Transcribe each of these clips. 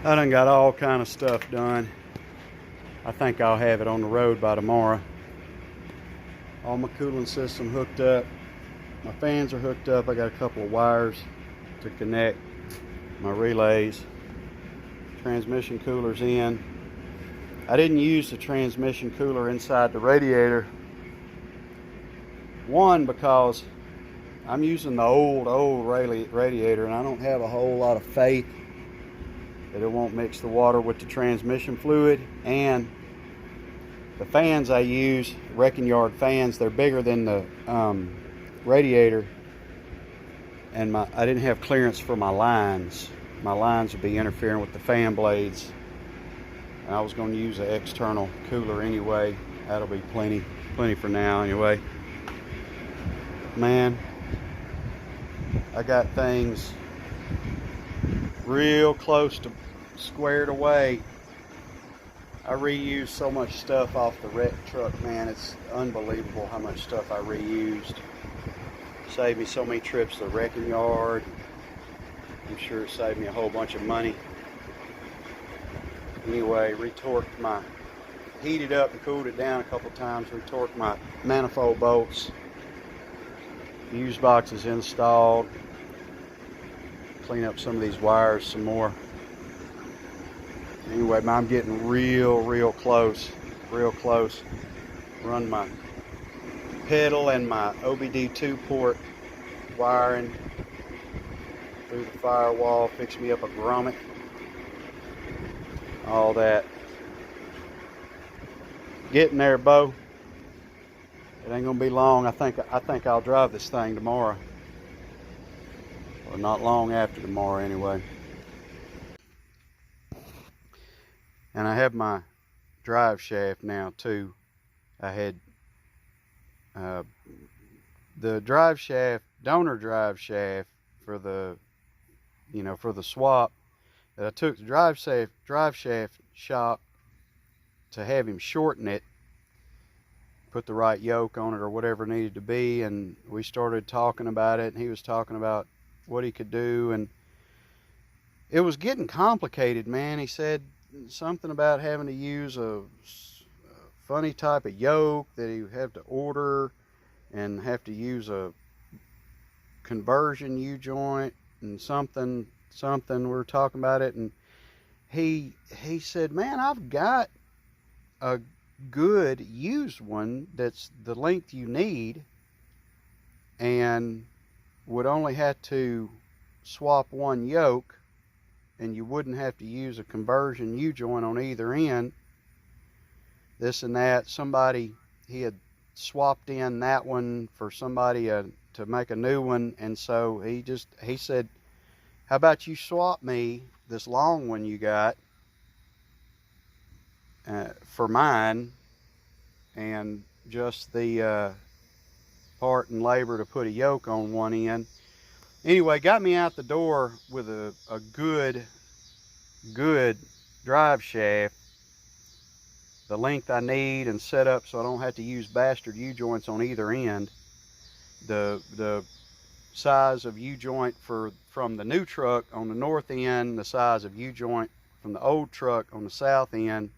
I done got all kind of stuff done. I think I'll have it on the road by tomorrow. All my cooling system hooked up. My fans are hooked up. I got a couple of wires to connect my relays. Transmission cooler's in. I didn't use the transmission cooler inside the radiator. One, because I'm using the old radiator, and I don't have a whole lot of faith that it won't mix the water with the transmission fluid. And the fans I use, Wrecking Yard fans, they're bigger than the radiator, and I didn't have clearance for my lines. My lines would be interfering with the fan blades, and I was going to use an external cooler anyway. That'll be plenty for now anyway. Man, I got things real close to squared away. I reused so much stuff off the wreck truck, man. It's unbelievable how much stuff I reused. Saved me so many trips to the wrecking yard. I'm sure it saved me a whole bunch of money. Anyway, heated up and cooled it down a couple times, retorqued my manifold bolts. Fuse box is installed. Clean up some of these wires some more. Anyway, I'm getting real close. Run my pedal and my OBD2 port wiring through the firewall. Fix me up a grommet. All that. Getting there, Bo. It ain't gonna be long. I think I'll drive this thing tomorrow, or not long after tomorrow anyway. And I have my drive shaft now too. I had the drive shaft, donor drive shaft for the swap. That I took the drive shaft shop to have him shorten it, put the right yoke on it or whatever it needed to be, and we started talking about it, and he was talking about what he could do, and it was getting complicated, man. He said something about having to use a funny type of yoke that he would have to order, and have to use a conversion U-joint and something. We were talking about it, and he said, man, I've got a good used one that's the length you need, and would only have to swap one yoke, and you wouldn't have to use a conversion U-joint on either end. This and that. He had swapped in that one for somebody to make a new one, and so he said, how about you swap me this long one you got for mine, and just the part and labor to put a yoke on one end. Anyway, got me out the door with a good drive shaft, the length I need, and set up so I don't have to use bastard U-joints on either end. The size of U-joint from the new truck on the north end, the size of U-joint from the old truck on the south end.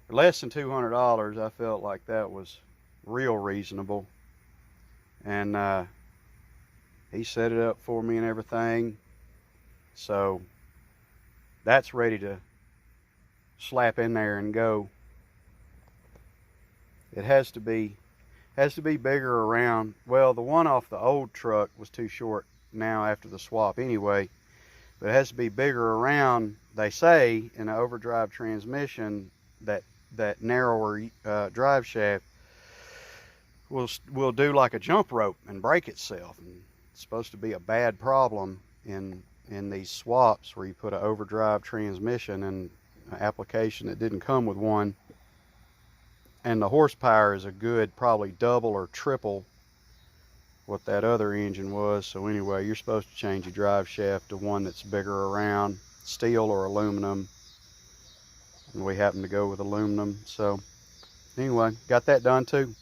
For less than $200, I felt like that was real reasonable. And he set it up for me and everything. So that's ready to slap in there and go. It has to be bigger around. Well, the one off the old truck was too short now after the swap anyway, but it has to be bigger around. They say in an overdrive transmission that narrower drive shaft will do like a jump rope and break itself, and it's supposed to be a bad problem in these swaps where you put an overdrive transmission in an application that didn't come with one. And the horsepower is a good probably double or triple what that other engine was. So anyway, you're supposed to change your drive shaft to one that's bigger around, steel or aluminum, and we happen to go with aluminum. So anyway, got that done too.